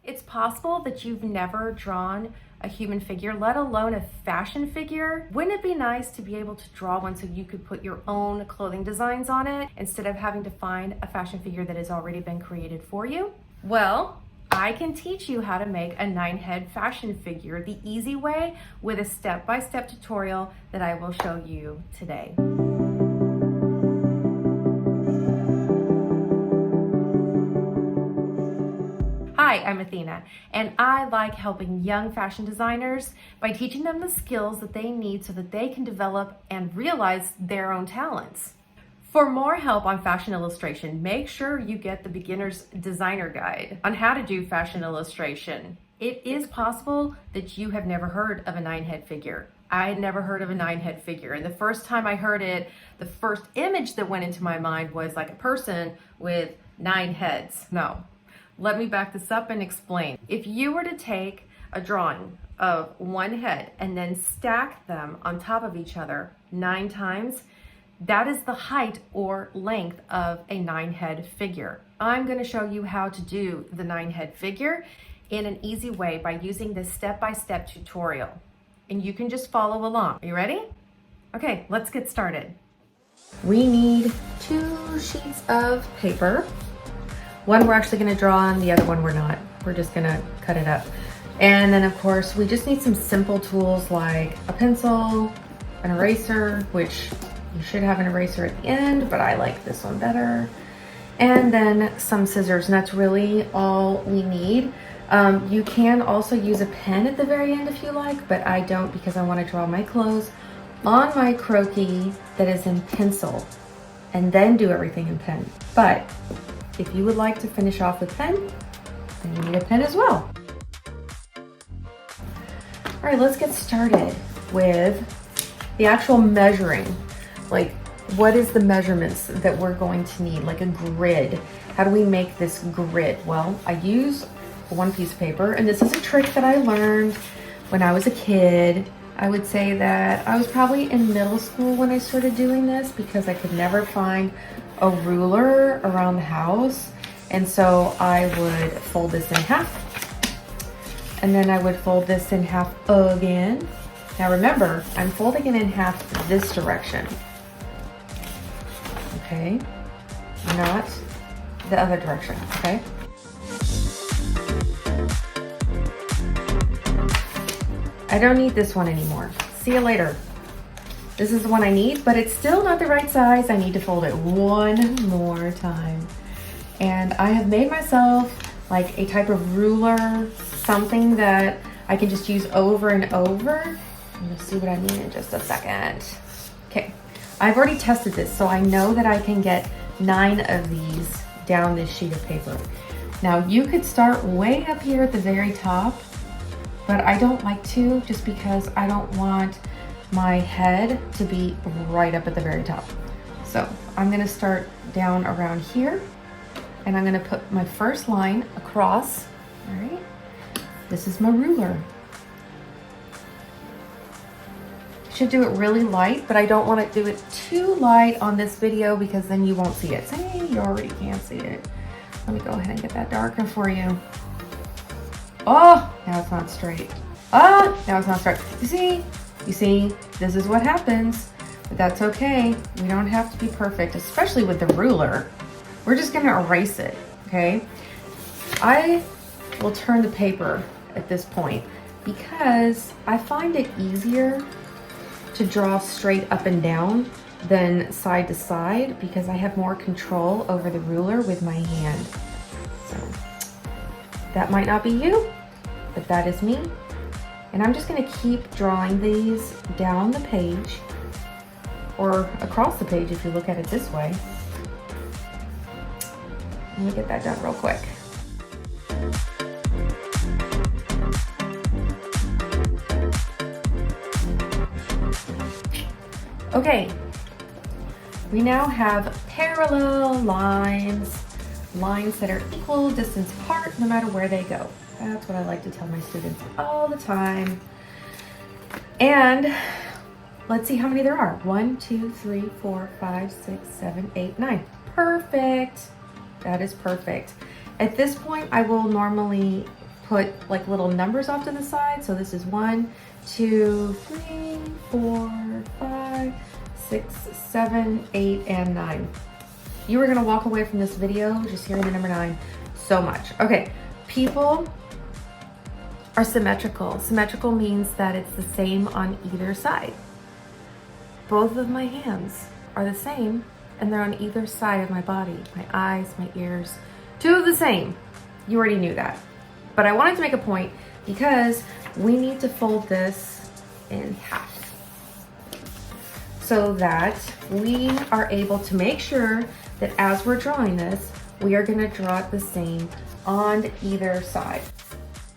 It's possible that you've never drawn a human figure, let alone a fashion figure. Wouldn't it be nice to be able to draw one so you could put your own clothing designs on it instead of having to find a fashion figure that has already been created for you? Well, I can teach you how to make a 9-head fashion figure the easy way with a step-by-step tutorial that I will show you today. Hi, I'm Athena, and I like helping young fashion designers by teaching them the skills that they need so that they can develop and realize their own talents. For more help on fashion illustration, make sure you get the beginner's designer guide on how to do fashion illustration. It is possible that you have never heard of a 9-head figure. I had never heard of a 9-head figure, and the first time I heard it, the first image that went into my mind was like a person with 9 heads. No. Let me back this up and explain. If you were to take a drawing of one head and then stack them on top of each other 9 times, that is the height or length of a 9-head figure. I'm going to show you how to do the 9-head figure in an easy way by using this step-by-step tutorial. And you can just follow along. Are you ready? Okay, let's get started. We need 2 sheets of paper. One we're actually gonna draw on, the other one we're not. We're just gonna cut it up. And then of course, we just need some simple tools like a pencil, an eraser, which you should have an eraser at the end, but I like this one better. And then some scissors, and that's really all we need. You can also use a pen at the very end if you like, but I don't because I wanna draw my clothes on my croquis that is in pencil and then do everything in pen. But if you would like to finish off with pen, then you need a pen as well. All right, let's get started with the actual measuring. Like, what is the measurements that we're going to need? Like a grid. How do we make this grid? Well, I use one piece of paper, and this is a trick that I learned when I was a kid. I would say that I was probably in middle school when I started doing this because I could never find a ruler around the house, and so I would fold this in half, and then I would fold this in half again. Now remember, I'm folding it in half this direction, okay, not the other direction, okay? I don't need this one anymore. See you later. This is the one I need, but it's still not the right size. I need to fold it one more time. And I have made myself like a type of ruler, something that I can just use over and over. You'll see what I mean in just a second. Okay, I've already tested this, so I know that I can get 9 of these down this sheet of paper. Now you could start way up here at the very top, but I don't like to just because I don't want my head to be right up at the very top. So I'm gonna start down around here, and I'm gonna put my first line across, all right? This is my ruler. Should do it really light, but I don't wanna do it too light on this video because then you won't see it. See, you already can't see it. Let me go ahead and get that darker for you. Oh, now it's not straight. Oh, now it's not straight. You see, this is what happens, but that's okay. We don't have to be perfect, especially with the ruler. We're just gonna erase it, okay? I will turn the paper at this point because I find it easier to draw straight up and down than side to side because I have more control over the ruler with my hand. So that might not be you, but that is me. And I'm just gonna keep drawing these down the page or across the page if you look at it this way. Let me get that done real quick. Okay, we now have parallel lines that are equal distance apart no matter where they go. That's what I like to tell my students all the time. And let's see how many there are. 1, 2, 3, 4, 5, 6, 7, 8, 9. Perfect. That is perfect. At this point, I will normally put like little numbers off to the side. So this is 1, 2, 3, 4, 5, 6, 7, 8, and 9. You are gonna walk away from this video just hearing the number 9 so much. Okay, people are symmetrical. Symmetrical means that it's the same on either side. Both of my hands are the same and they're on either side of my body. My eyes, my ears, 2 of the same. You already knew that. But I wanted to make a point because we need to fold this in half so that we are able to make sure that as we're drawing this, we are gonna draw it the same on either side.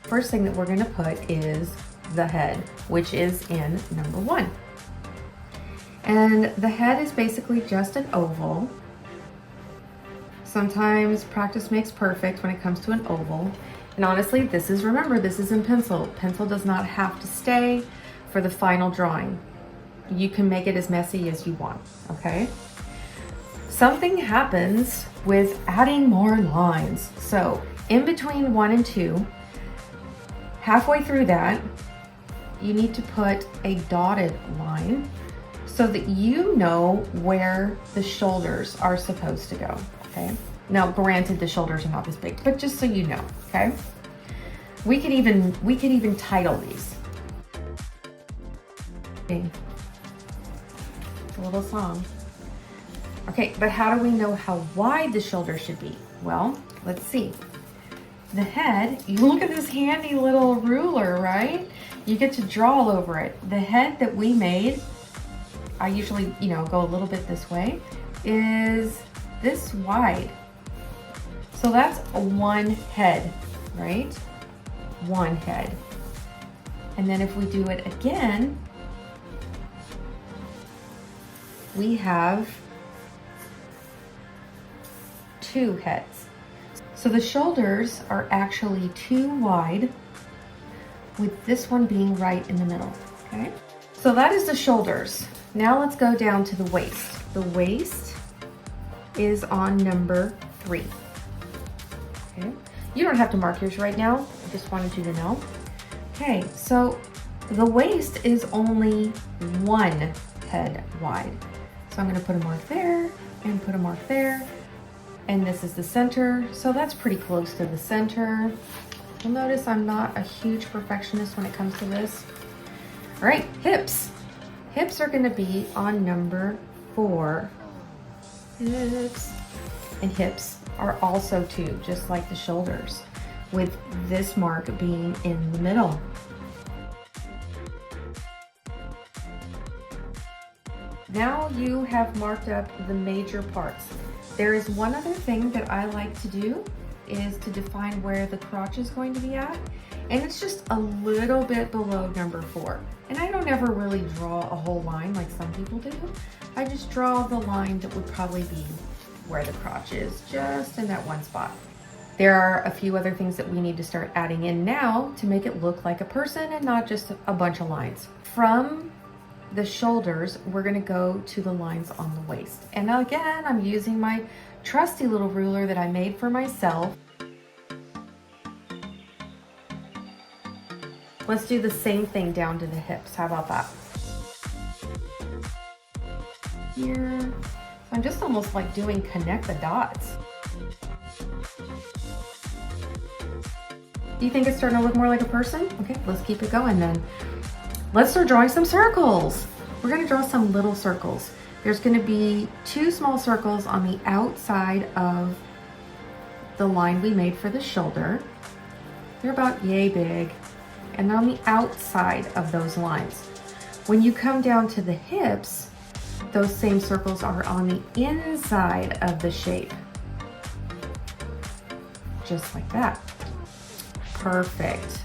First thing that we're gonna put is the head, which is in number 1. And the head is basically just an oval. Sometimes practice makes perfect when it comes to an oval. And honestly, remember, this is in pencil. Pencil does not have to stay for the final drawing. You can make it as messy as you want, okay? Something happens with adding more lines. So in between 1 and 2, halfway through that, you need to put a dotted line so that you know where the shoulders are supposed to go, okay? Now, granted, the shoulders are not this big, but just so you know, okay? We could even title these. Okay. A little song. Okay, but how do we know how wide the shoulder should be? Well, let's see. The head, you look at this handy little ruler, right? You get to draw all over it. The head that we made, I usually, go a little bit this way, is this wide. So that's a 1 head, right? 1 head. And then if we do it again, we have 2 heads. So the shoulders are actually 2 wide, with this one being right in the middle, okay? So that is the shoulders. Now let's go down to the waist. The waist is on number 3. Okay. You don't have to mark yours right now. I just wanted you to know. Okay, so the waist is only 1 head wide. So I'm gonna put a mark there and put a mark there. And this is the center. So that's pretty close to the center. You'll notice I'm not a huge perfectionist when it comes to this. All right, hips. Hips are gonna be on number 4. Hips. And hips are also 2, just like the shoulders, with this mark being in the middle. Now you have marked up the major parts. There is one other thing that I like to do is to define where the crotch is going to be at. And it's just a little bit below number 4. And I don't ever really draw a whole line like some people do. I just draw the line that would probably be where the crotch is, just in that one spot. There are a few other things that we need to start adding in now to make it look like a person and not just a bunch of lines. From the shoulders, we're gonna go to the lines on the waist. And again, I'm using my trusty little ruler that I made for myself. Let's do the same thing down to the hips. How about that? Here, I'm just almost like doing connect the dots. Do you think it's starting to look more like a person? Okay, let's keep it going then. Let's start drawing some circles. We're gonna draw some little circles. There's gonna be 2 small circles on the outside of the line we made for the shoulder. They're about yay big. And they're on the outside of those lines. When you come down to the hips, those same circles are on the inside of the shape. Just like that. Perfect.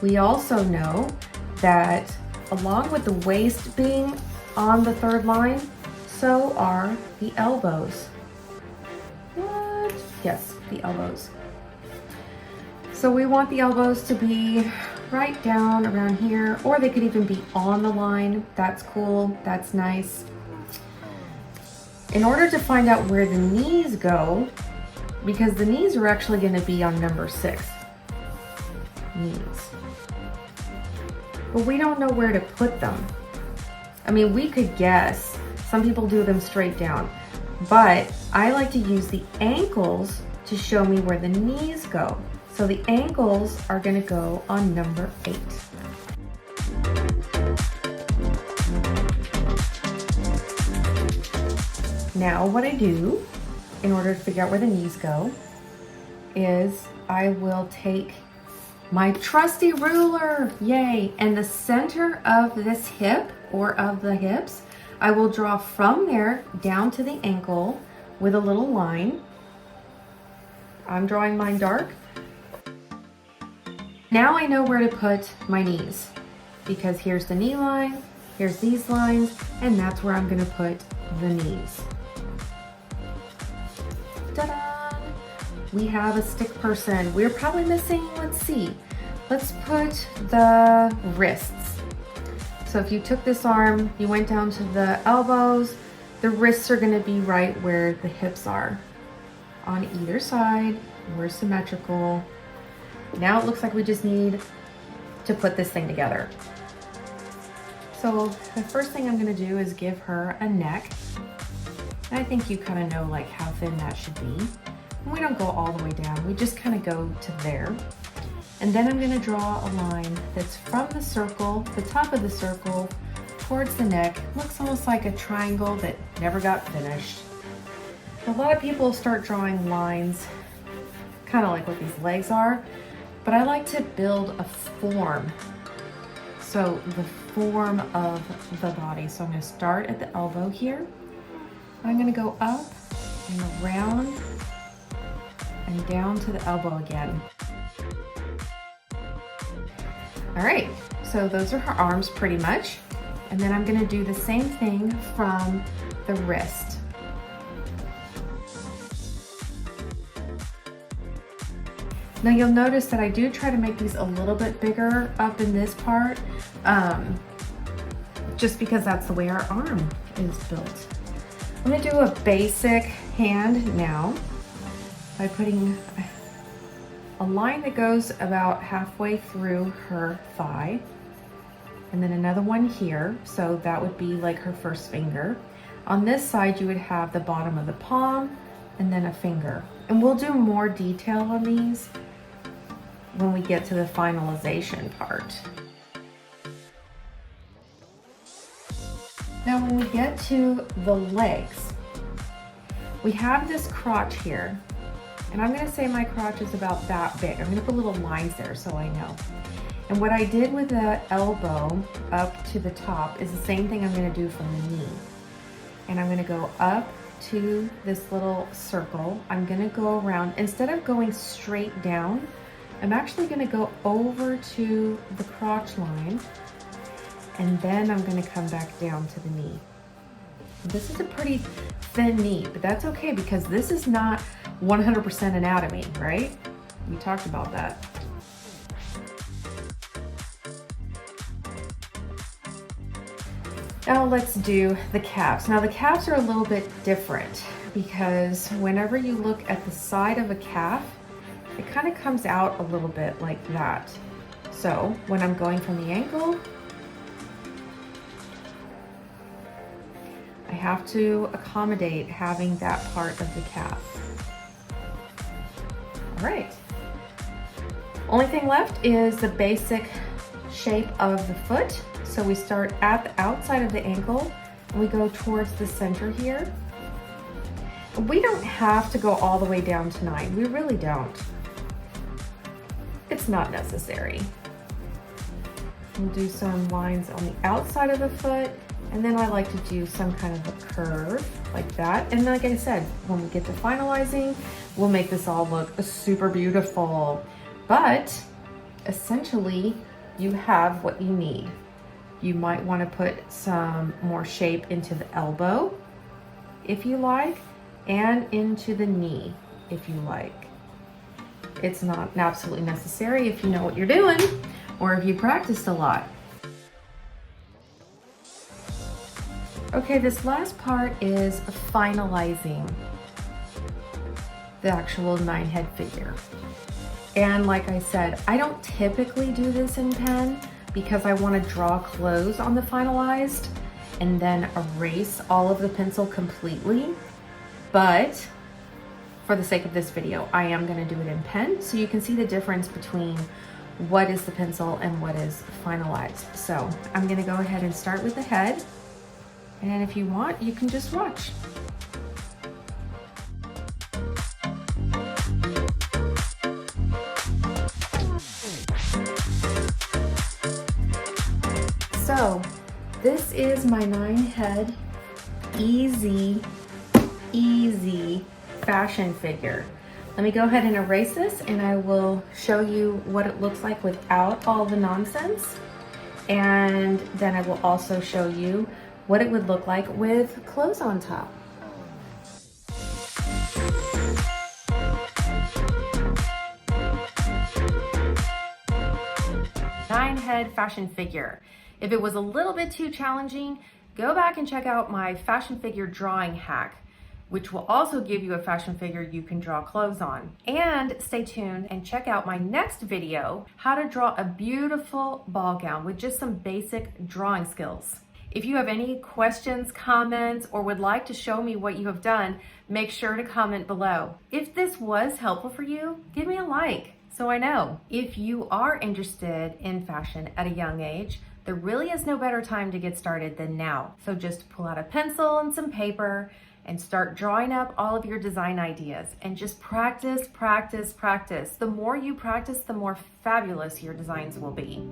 We also know that along with the waist being on the 3rd line, so are the elbows. What? Yes, the elbows. So we want the elbows to be right down around here, or they could even be on the line. That's cool, that's nice. In order to find out where the knees go, because the knees are actually gonna be on number 6. knees. But we don't know where to put them. I mean, we could guess. Some people do them straight down, but I like to use the ankles to show me where the knees go. So the ankles are gonna go on number 8. Now what I do in order to figure out where the knees go is I will take my trusty ruler, yay, and the center of this hip or of the hips, I will draw from there down to the ankle with a little line. I'm drawing mine dark. Now I know where to put my knees because here's the knee line, here's these lines, and that's where I'm gonna put the knees. Ta-da! We have a stick person. We're probably missing, let's see. Let's put the wrists. So if you took this arm, you went down to the elbows, the wrists are gonna be right where the hips are. On either side, we're symmetrical. Now it looks like we just need to put this thing together. So the first thing I'm gonna do is give her a neck. And I think you kind of know like how thin that should be. And we don't go all the way down, we just kind of go to there. And then I'm gonna draw a line that's from the circle, the top of the circle, towards the neck. Looks almost like a triangle that never got finished. A lot of people start drawing lines, kind of like what these legs are, but I like to build a form. So the form of the body. So I'm gonna start at the elbow here. I'm gonna go up and around and down to the elbow again. All right, so those are her arms pretty much. And then I'm gonna do the same thing from the wrist. Now you'll notice that I do try to make these a little bit bigger up in this part, just because that's the way our arm is built. I'm gonna do a basic hand now by putting a line that goes about halfway through her thigh, and then another one here, so that would be like her first finger. On this side you would have the bottom of the palm and then a finger. And we'll do more detail on these when we get to the finalization part. Now when we get to the legs, we have this crotch here, and I'm gonna say my crotch is about that big. I'm gonna put little lines there so I know. And what I did with the elbow up to the top is the same thing I'm gonna do from the knee. And I'm gonna go up to this little circle. I'm gonna go around, instead of going straight down, I'm actually gonna go over to the crotch line, and then I'm gonna come back down to the knee. This is a pretty thin knee, but that's okay because this is not 100% anatomy, right? We talked about that. Now let's do the calves. Now the calves are a little bit different because whenever you look at the side of a calf, it kind of comes out a little bit like that. So when I'm going from the ankle, I have to accommodate having that part of the calf. All right. Only thing left is the basic shape of the foot. So we start at the outside of the ankle and we go towards the center here. We don't have to go all the way down to 9. We really don't. It's not necessary. We'll do some lines on the outside of the foot, and then I like to do some kind of a curve like that. And like I said, when we get to finalizing, we'll make this all look super beautiful. But essentially, you have what you need. You might want to put some more shape into the elbow, if you like, and into the knee, if you like. It's not absolutely necessary if you know what you're doing or if you practiced a lot. Okay, this last part is finalizing. the actual 9-head figure. And like I said, I don't typically do this in pen because I want to draw close on the finalized and then erase all of the pencil completely. But for the sake of this video, I am going to do it in pen so you can see the difference between what is the pencil and what is finalized. So I'm going to go ahead and start with the head. And if you want, you can just watch. So this is my 9-head easy fashion figure. Let me go ahead and erase this and I will show you what it looks like without all the nonsense. And then I will also show you what it would look like with clothes on top. Nine-head fashion figure. If it was a little bit too challenging, go back and check out my fashion figure drawing hack, which will also give you a fashion figure you can draw clothes on. And stay tuned and check out my next video, how to draw a beautiful ball gown with just some basic drawing skills. If you have any questions, comments, or would like to show me what you have done, make sure to comment below. If this was helpful for you, give me a like so I know. If you are interested in fashion at a young age, there really is no better time to get started than now. So just pull out a pencil and some paper and start drawing up all of your design ideas and just practice, practice, practice. The more you practice, the more fabulous your designs will be.